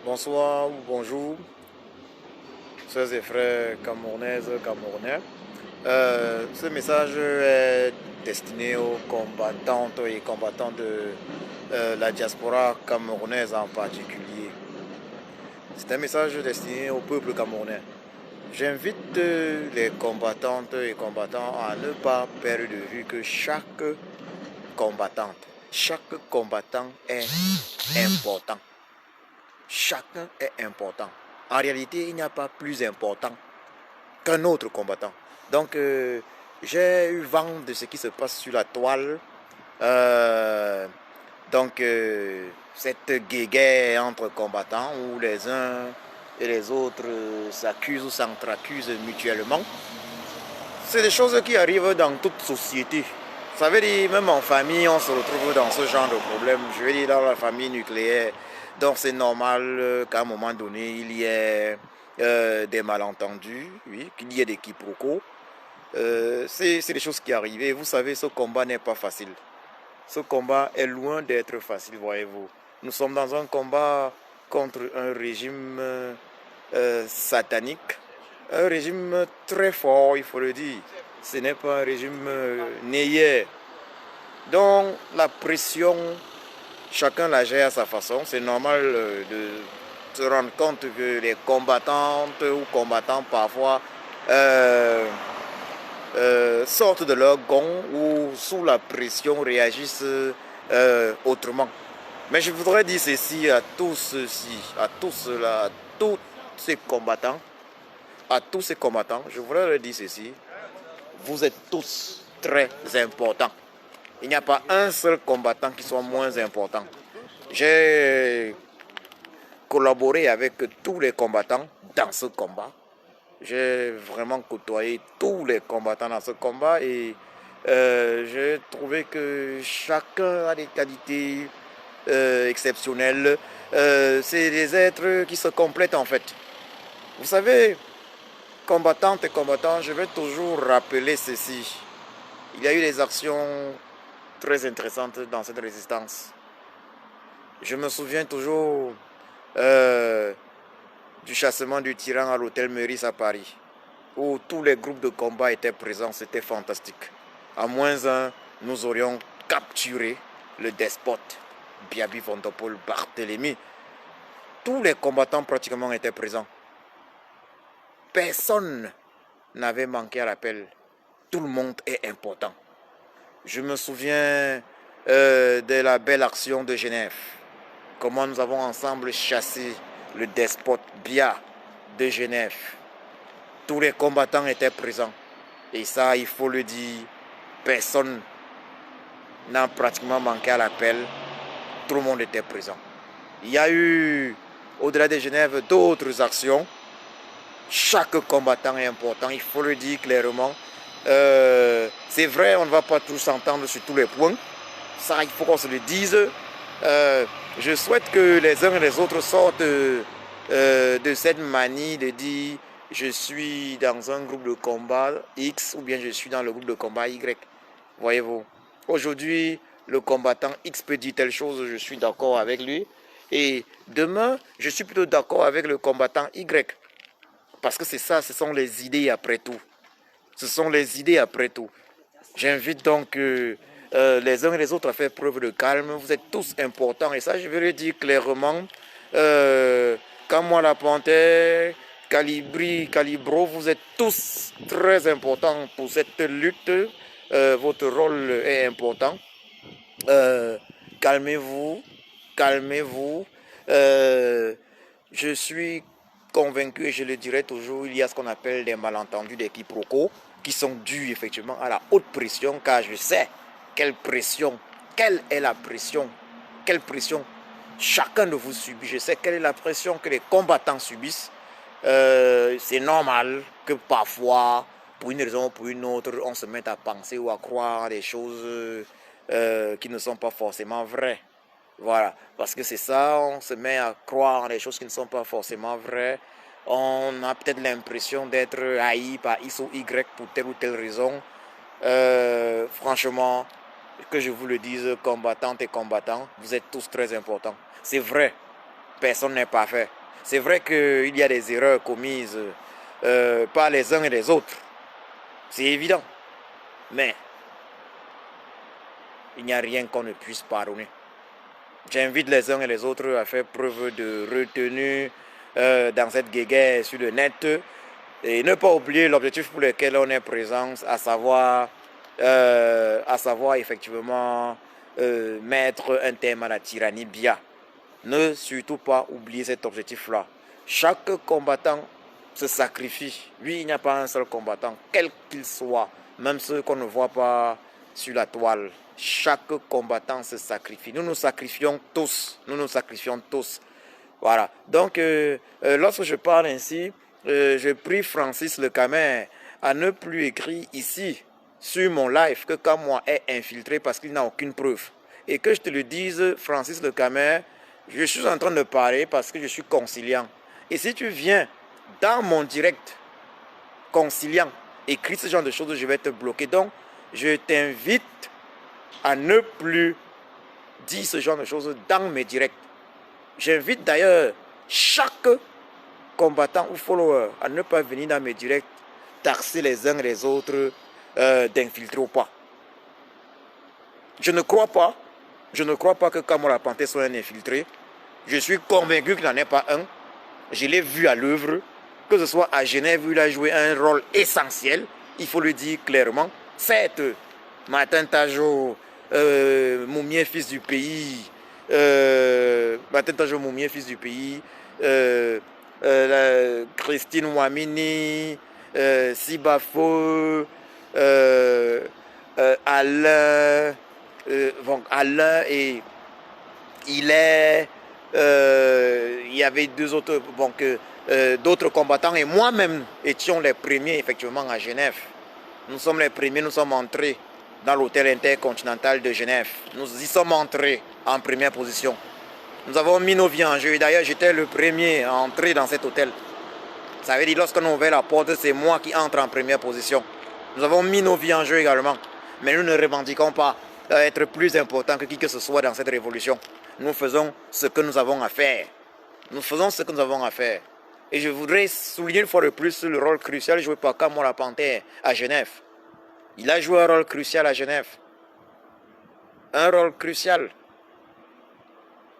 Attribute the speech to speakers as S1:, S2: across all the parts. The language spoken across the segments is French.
S1: Bonsoir ou bonjour, sœurs et frères camerounaises, camerounais. Ce message est destiné aux combattantes et combattants de la diaspora camerounaise en particulier. C'est un message destiné au peuple camerounais. J'invite les combattantes et combattants à ne pas perdre de vue que combattante, chaque combattant est important. Chacun est important. En réalité, il n'y a pas plus important qu'un autre combattant. Donc, j'ai eu vent de ce qui se passe sur la toile. Euh, cette guéguerre entre combattants où les uns et les autres s'accusent ou s'entre-accusent mutuellement. C'est des choses qui arrivent dans toute société. Ça veut dire, même en famille, on se retrouve dans ce genre de problème. Je veux dire, dans la famille nucléaire. Donc, c'est normal qu'à un moment donné, il y ait des malentendus, oui, qu'il y ait des quiproquos. C'est des choses qui arrivent. Et vous savez, ce combat n'est pas facile. Ce combat est loin d'être facile, voyez-vous. Nous sommes dans un combat contre un régime satanique, un régime très fort, il faut le dire. Ce n'est pas un régime né hier. Donc la pression, chacun la gère à sa façon. C'est normal de se rendre compte que les combattantes ou combattants parfois sortent de leur gond ou sous la pression réagissent autrement. Mais je voudrais dire ceci à tous ceux-ci, à tous ceux-là, à tous ces combattants, je voudrais leur dire ceci. Vous êtes tous très importants. Il n'y a pas un seul combattant qui soit moins important. J'ai collaboré avec tous les combattants dans ce combat. J'ai vraiment côtoyé tous les combattants dans ce combat et j'ai trouvé que chacun a des qualités exceptionnelles. C'est des êtres qui se complètent en fait. Vous savez, combattantes et combattants, je vais toujours rappeler ceci. Il y a eu des actions très intéressantes dans cette résistance. Je me souviens toujours du chassement du tyran à l'hôtel Meurice à Paris, où tous les groupes de combat étaient présents, c'était fantastique. À moins un, nous aurions capturé le despote, Biaby Fontopol Barthélemy. Tous les combattants pratiquement étaient présents. Personne n'avait manqué à l'appel. Tout le monde est important. Je me souviens de la belle action de Genève. Comment nous avons ensemble chassé le despote Bia de Genève. Tous les combattants étaient présents. Et ça, il faut le dire, personne n'a pratiquement manqué à l'appel. Tout le monde était présent. Il y a eu, au-delà de Genève, d'autres actions. Chaque combattant est important, il faut le dire clairement. C'est vrai, on ne va pas tous s'entendre sur tous les points. Ça, il faut qu'on se le dise. Je souhaite que les uns et les autres sortent de cette manie de dire je suis dans un groupe de combat X ou bien je suis dans le groupe de combat Y. Voyez-vous, aujourd'hui, le combattant X peut dire telle chose, je suis d'accord avec lui. Et demain, je suis plutôt d'accord avec le combattant Y. Parce que c'est ça, ce sont les idées après tout. Ce sont les idées après tout. J'invite donc les uns et les autres à faire preuve de calme. Vous êtes tous importants. Et ça, je vais le dire clairement. Comme la Panthère, Calibri, Calibro, vous êtes tous très importants pour cette lutte. Votre rôle est important. Calmez-vous, calmez-vous. Je suis convaincu, et je le dirai toujours, il y a ce qu'on appelle des malentendus, des quiproquos, qui sont dus effectivement à la haute pression, car je sais quelle est la pression, quelle pression chacun de vous subit. Je sais quelle est la pression que les combattants subissent. C'est normal que parfois, pour une raison ou pour une autre, on se mette à penser ou à croire des choses qui ne sont pas forcément vraies. Voilà, parce que c'est ça, on se met à croire des choses qui ne sont pas forcément vraies. On a peut-être l'impression d'être haï par X ou Y pour telle ou telle raison. Franchement, que je vous le dise, combattantes et combattants, vous êtes tous très importants. C'est vrai, Personne n'est parfait. C'est vrai qu'il y a des erreurs commises par les uns et les autres. C'est évident. Mais il n'y a rien qu'on ne puisse pardonner. J'invite les uns et les autres à faire preuve de retenue dans cette guéguerre sur le net et ne pas oublier l'objectif pour lequel on est présent, à savoir effectivement mettre un terme à la tyrannie Biya. Ne surtout pas oublier cet objectif-là. Chaque combattant se sacrifie. Oui, il n'y a pas un seul combattant, quel qu'il soit, même ceux qu'on ne voit pas sur la toile. Chaque combattant se sacrifie. Nous nous sacrifions tous. Nous nous sacrifions tous. Voilà. Donc, lorsque je parle ainsi, je prie Francis Le Camer à ne plus écrire ici, sur mon live, que Kamwa est infiltré parce qu'il n'a aucune preuve. Et que je te le dise, Francis Le Camer, je suis en train de parler parce que je suis conciliant. Et si tu viens dans mon direct conciliant, écris ce genre de choses, je vais te bloquer. Donc, je t'invite à ne plus dire ce genre de choses dans mes directs. J'invite d'ailleurs chaque combattant ou follower à ne pas venir dans mes directs taxer les uns et les autres d'infiltrer ou pas. Je ne crois pas que Kamwa Panté soit un infiltré. Je suis convaincu qu'il n'en est pas un. Je l'ai vu à l'œuvre. Que ce soit à Genève, où il a joué un rôle essentiel. Il faut le dire clairement. Certes, Martin Tajo, Moumier, fils du pays. Martin Tajo, Moumier, fils du pays. Christine Ouamini. Sibafo. Alain. Alain et il y avait deux autres, d'autres combattants et moi-même étions les premiers effectivement à Genève. Nous sommes les premiers, nous sommes entrés dans l'hôtel intercontinental de Genève. Nous y sommes entrés en première position. Nous avons mis nos vies en jeu et d'ailleurs j'étais le premier à entrer dans cet hôtel. Ça veut dire lorsque nous ouvert la porte, c'est moi qui entre en première position. Nous avons mis nos vies en jeu également. Mais nous ne revendiquons pas être plus important que qui que ce soit dans cette révolution. Nous faisons ce que nous avons à faire. Nous faisons ce que nous avons à faire. Et je voudrais souligner une fois de plus le rôle crucial joué par Kamwa Panté à Genève. Il a joué un rôle crucial à Genève. Un rôle crucial.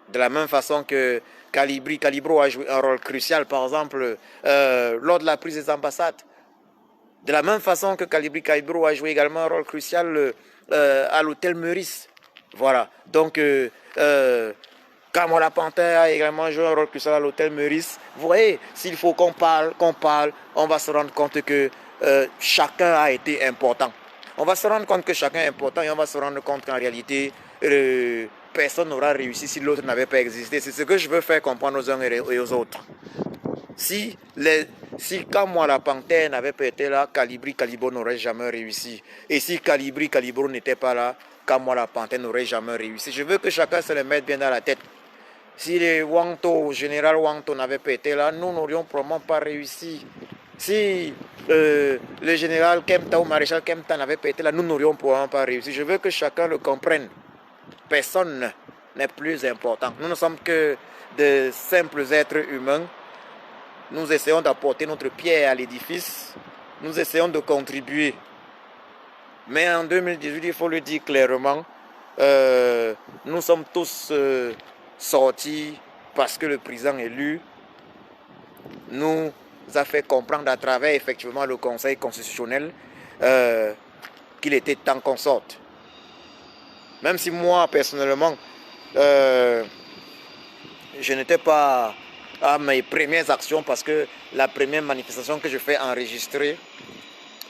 S1: De la même façon que Calibro a joué un rôle crucial, par exemple, lors de la prise des ambassades. De la même façon que Calibro a joué également un rôle crucial à l'hôtel Meurice. Voilà. Donc, Kamwa Panté a également joué un rôle crucial à l'hôtel Meurice. Vous voyez, s'il faut qu'on parle, on va se rendre compte que chacun a été important. On va se rendre compte que chacun est important et on va se rendre compte qu'en réalité, personne n'aura réussi si l'autre n'avait pas existé. C'est ce que je veux faire comprendre aux uns et aux autres. Si Kamwa Panté n'avait pas été là, Calibro n'aurait jamais réussi. Et si Calibro n'était pas là, Kamwa Panté n'aurait jamais réussi. Je veux que chacun se le mette bien dans la tête. Si le général Wangto n'avait pas été là, nous n'aurions probablement pas réussi. Si le général Kempta ou maréchal Kempta n'avait pas été là, nous n'aurions probablement pas réussi. Je veux que chacun le comprenne. Personne n'est plus important. Nous ne sommes que de simples êtres humains. Nous essayons d'apporter notre pierre à l'édifice. Nous essayons de contribuer. Mais en 2018, il faut le dire clairement, nous sommes tous sortis parce que le président élu nous a fait comprendre à travers effectivement le Conseil constitutionnel qu'il était temps qu'on sorte. Même si moi, personnellement, je n'étais pas à mes premières actions parce que la première manifestation que je fais enregistrer,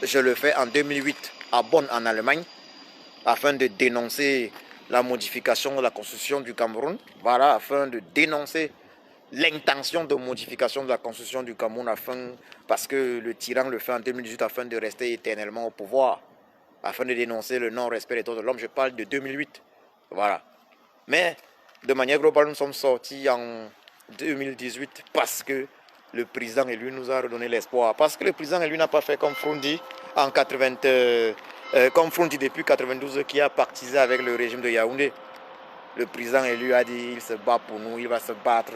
S1: je le fais en 2008 à Bonn en Allemagne afin de dénoncer la modification de la constitution du Cameroun. Voilà, afin de dénoncer l'intention de modification de la constitution du Cameroun parce que le tyran le fait en 2018 afin de rester éternellement au pouvoir, afin de dénoncer le non-respect des droits de l'homme. Je parle de 2008. Voilà. Mais de manière globale, nous sommes sortis en 2018 parce que le président élu nous a redonné l'espoir. Parce que le président élu n'a pas fait comme Frundi comme Frundi depuis 92 qui a pactisé avec le régime de Yaoundé. Le président élu a dit il se bat pour nous, il va se battre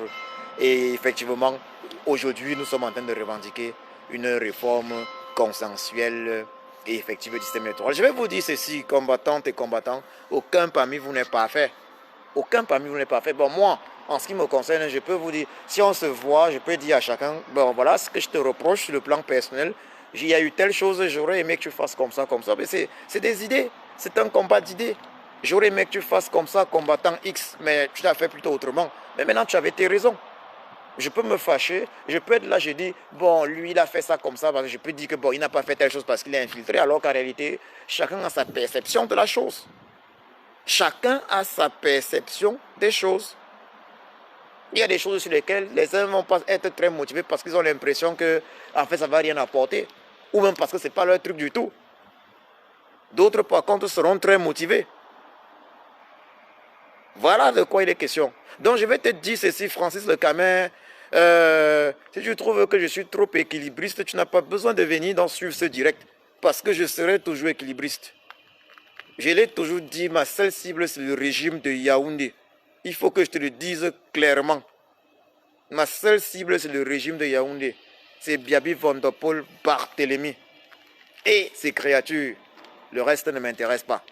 S1: Et effectivement, aujourd'hui, nous sommes en train de revendiquer une réforme consensuelle et effective du système électoral. Je vais vous dire ceci, combattantes et combattants, aucun parmi vous n'est parfait. Aucun parmi vous n'est parfait. Bon, moi, en ce qui me concerne, je peux vous dire, si on se voit, je peux dire à chacun, bon, voilà ce que je te reproche sur le plan personnel. Il y a eu telle chose, j'aurais aimé que tu fasses comme ça, comme ça. Mais c'est des idées, c'est un combat d'idées. J'aurais aimé que tu fasses comme ça, combattant X, mais tu l'as fait plutôt autrement. Mais maintenant, tu avais tes raisons. Je peux me fâcher, je peux être là, je dis, bon, lui, il a fait ça comme ça, parce que je peux dire que, bon, il n'a pas fait telle chose parce qu'il est infiltré, alors qu'en réalité, chacun a sa perception de la chose. Chacun a sa perception des choses. Il y a des choses sur lesquelles les uns vont pas être très motivés parce qu'ils ont l'impression que, en fait, ça ne va rien apporter, ou même parce que ce n'est pas leur truc du tout. D'autres, par contre, seront très motivés. Voilà de quoi il est question. Donc, je vais te dire ceci, Francis Le Camin. Si tu trouves que je suis trop équilibriste, tu n'as pas besoin de venir dans suivre ce direct. Parce que je serai toujours équilibriste. Je l'ai toujours dit, ma seule cible, c'est le régime de Yaoundé. Il faut que je te le dise clairement. Ma seule cible, c'est le régime de Yaoundé. C'est Biaby Vondopol Barthélemy. Et ses créatures. Le reste ne m'intéresse pas.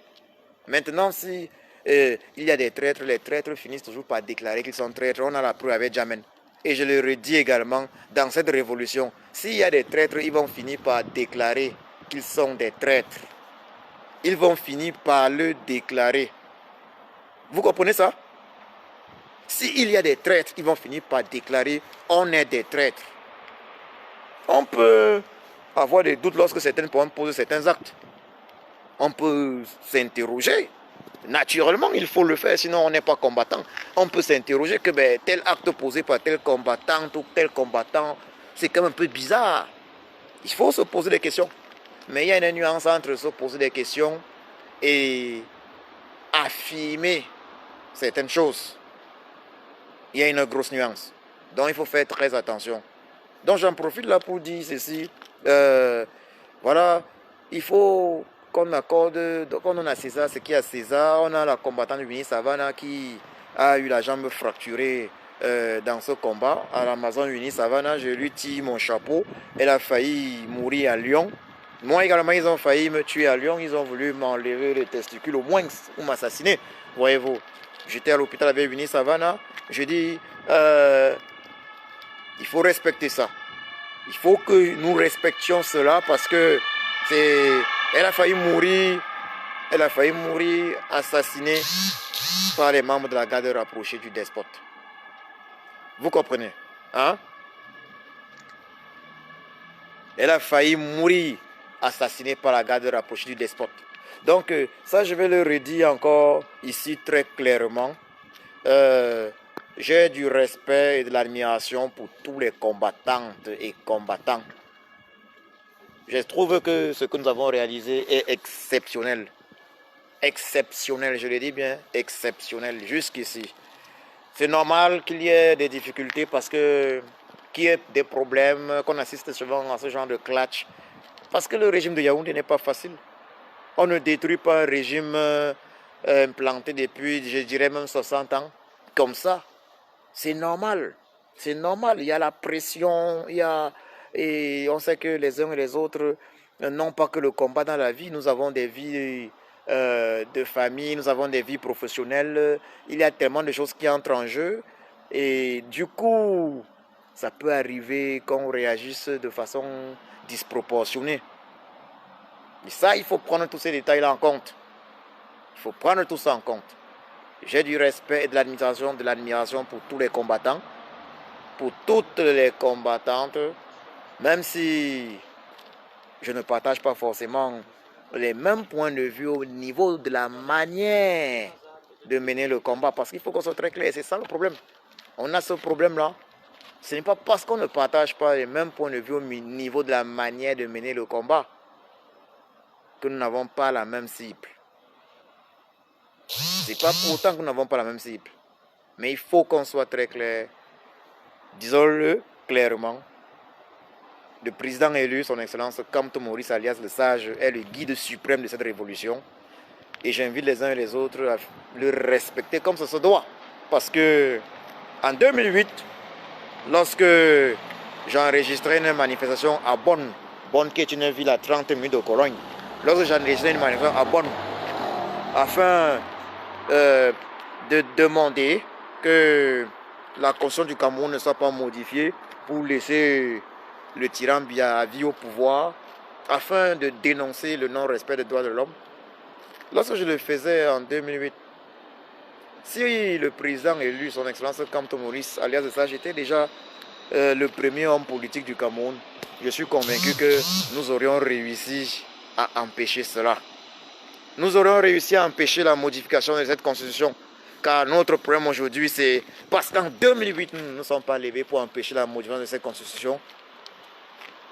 S1: Maintenant, si il y a des traîtres, les traîtres finissent toujours par déclarer qu'ils sont traîtres. On a la preuve avec Jamen. Et je le redis également, dans cette révolution, s'il y a des traîtres, ils vont finir par déclarer qu'ils sont des traîtres. Ils vont finir par le déclarer. Vous comprenez ça? S'il y a des traîtres, ils vont finir par déclarer on est des traîtres. On peut avoir des doutes lorsque certaines personnes posent certains actes. On peut s'interroger. Naturellement, il faut le faire, sinon on n'est pas combattant. On peut s'interroger que tel acte posé par tel combattant ou tel combattant, c'est quand même un peu bizarre. Il faut se poser des questions. Mais il y a une nuance entre se poser des questions et affirmer certaines choses. Il y a une grosse nuance. Donc il faut faire très attention. Donc j'en profite là pour dire ceci. Voilà, il faut qu'on accorde, donc on a César ce qui est à César. On a la combattante Winnie Savannah qui a eu la jambe fracturée dans ce combat. À l'Amazon Winnie Savannah, je lui tire mon chapeau. Elle a failli mourir à Lyon. Moi également, ils ont failli me tuer à Lyon. Ils ont voulu m'enlever les testicules au moins ou m'assassiner. Voyez-vous, j'étais à l'hôpital avec Winnie Savannah. Je dis, il faut respecter ça. Il faut que nous respections cela parce que elle a failli mourir assassinée par les membres de la garde rapprochée du despote. Vous comprenez? Hein? Elle a failli mourir assassinée par la garde rapprochée du despote. Donc ça, je vais le redire encore ici très clairement. J'ai du respect et de l'admiration pour tous les combattantes et combattants. Je trouve que ce que nous avons réalisé est exceptionnel. Exceptionnel, je le dis bien, exceptionnel jusqu'ici. C'est normal qu'il y ait des difficultés parce que qu'il y ait des problèmes, qu'on assiste souvent à ce genre de clash. Parce que le régime de Yaoundé n'est pas facile. On ne détruit pas un régime implanté depuis, je dirais même 60 ans, comme ça. C'est normal. C'est normal. Il y a la pression, et on sait que les uns et les autres n'ont pas que le combat dans la vie. Nous avons des vies de famille, nous avons des vies professionnelles. Il y a tellement de choses qui entrent en jeu. Et du coup, ça peut arriver qu'on réagisse de façon disproportionnée. Et ça, il faut prendre tous ces détails-là en compte. Il faut prendre tout ça en compte. J'ai du respect et de l'admiration pour tous les combattants, pour toutes les combattantes, même si je ne partage pas forcément les mêmes points de vue au niveau de la manière de mener le combat, parce qu'il faut qu'on soit très clair, c'est ça le problème. On a ce problème-là. Ce n'est pas parce qu'on ne partage pas les mêmes points de vue au niveau de la manière de mener le combat que nous n'avons pas la même cible. C'est pas pour autant que nous n'avons pas la même cible. Mais il faut qu'on soit très clair. Disons-le clairement. Le président élu, son excellence Kamto Maurice alias le Sage, est le guide suprême de cette révolution. Et j'invite les uns et les autres à le respecter comme ça se doit. Parce que en 2008, lorsque j'enregistrais une manifestation à Bonn, Bonn qui est une ville à 30 minutes de Cologne, lorsque j'enregistrais une manifestation à Bonn, afin de demander que la constitution du Cameroun ne soit pas modifiée pour laisser le tyran Biya au pouvoir, afin de dénoncer le non-respect des droits de l'homme. Lorsque je le faisais en 2008, si le président élu, son excellence Kamto Maurice, alias de ça, j'étais déjà le premier homme politique du Cameroun, je suis convaincu que nous aurions réussi à empêcher cela. Nous aurions réussi à empêcher la modification de cette constitution. Car notre problème aujourd'hui, c'est parce qu'en 2008, nous ne sommes pas levés pour empêcher la modification de cette constitution.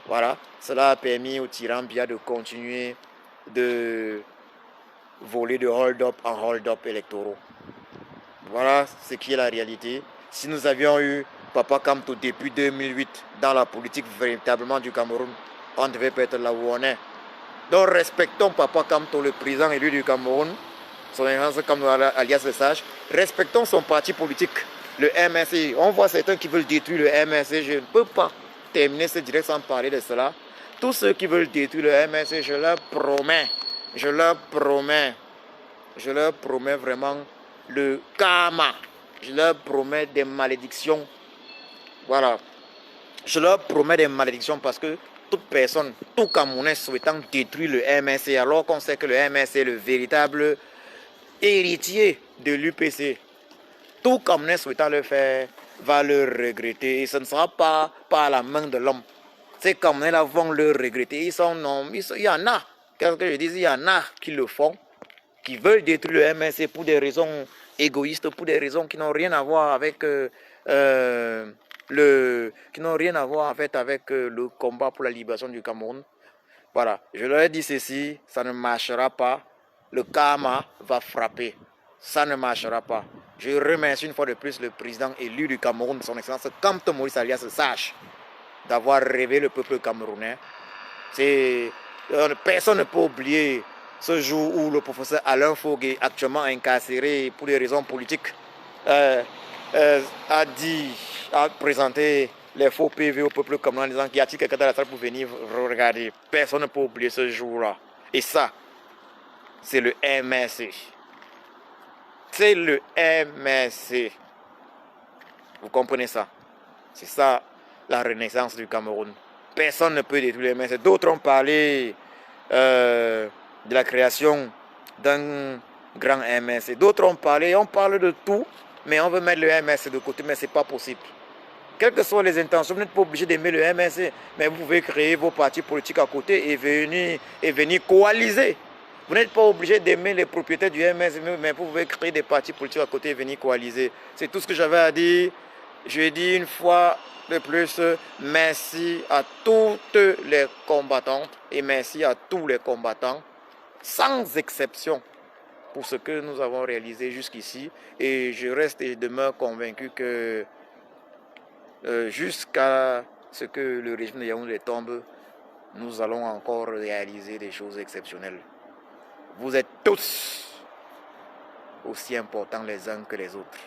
S1: Voilà, cela a permis au tyran Biya de continuer de voler de hold-up en hold-up électoraux. Voilà ce qui est la réalité. Si nous avions eu Papa Kamto depuis 2008 dans la politique véritablement du Cameroun, on devait pas être là où on est. Donc respectons Papa Kamto, le président élu du Cameroun, son excellence Kamto alias le Sage. Respectons son parti politique, le MSC. On voit certains qui veulent détruire le MSC. Je ne peux pas terminer ce direct sans parler de cela. Tous ceux qui veulent détruire le MSC, je leur promets vraiment le karma. Je leur promets des malédictions. Voilà. Je leur promets des malédictions parce que toute personne, tout Camerounais souhaitant détruire le MSC, alors qu'on sait que le MSC est le véritable héritier de l'UPC, tout Camerounais souhaitant le faire va le regretter. Et ce ne sera pas par la main de l'homme. Ces Camerounais-là vont le regretter. Il y en a, qu'est-ce que je dis, il y en a qui le font, qui veulent détruire le MSC pour des raisons égoïstes, pour des raisons qui n'ont rien à voir avec le combat pour la libération du Cameroun. Voilà, je leur ai dit ceci, ça ne marchera pas. Le karma va frapper. Ça ne marchera pas. Je remercie une fois de plus le président élu du Cameroun, son excellence Kamto Maurice alias Sage, d'avoir rêvé le peuple camerounais. Personne ne peut oublier ce jour où le professeur Alain Fogué, actuellement incarcéré pour des raisons politiques, a présenté les faux PV au peuple camerounais en disant qu'il y a-t-il quelqu'un dans la salle pour venir regarder. Personne ne peut oublier ce jour-là. Et ça, c'est le MSC. C'est le MSC. Vous comprenez ça? C'est ça la renaissance du Cameroun. Personne ne peut détruire le MSC. D'autres ont parlé de la création d'un grand MSC. D'autres ont parlé, on parle de tout, mais on veut mettre le MSC de côté, mais ce n'est pas possible. Quelles que soient les intentions, vous n'êtes pas obligé d'aimer le MSC, mais vous pouvez créer vos partis politiques à côté et venir coaliser. Vous n'êtes pas obligé d'aimer les propriétaires du MSC, mais vous pouvez créer des partis politiques à côté et venir coaliser. C'est tout ce que j'avais à dire. Je dis une fois de plus, merci à toutes les combattantes et merci à tous les combattants, sans exception, pour ce que nous avons réalisé jusqu'ici. Et je reste et demeure convaincu que jusqu'à ce que le régime de Yaoundé tombe, nous allons encore réaliser des choses exceptionnelles. Vous êtes tous aussi importants les uns que les autres.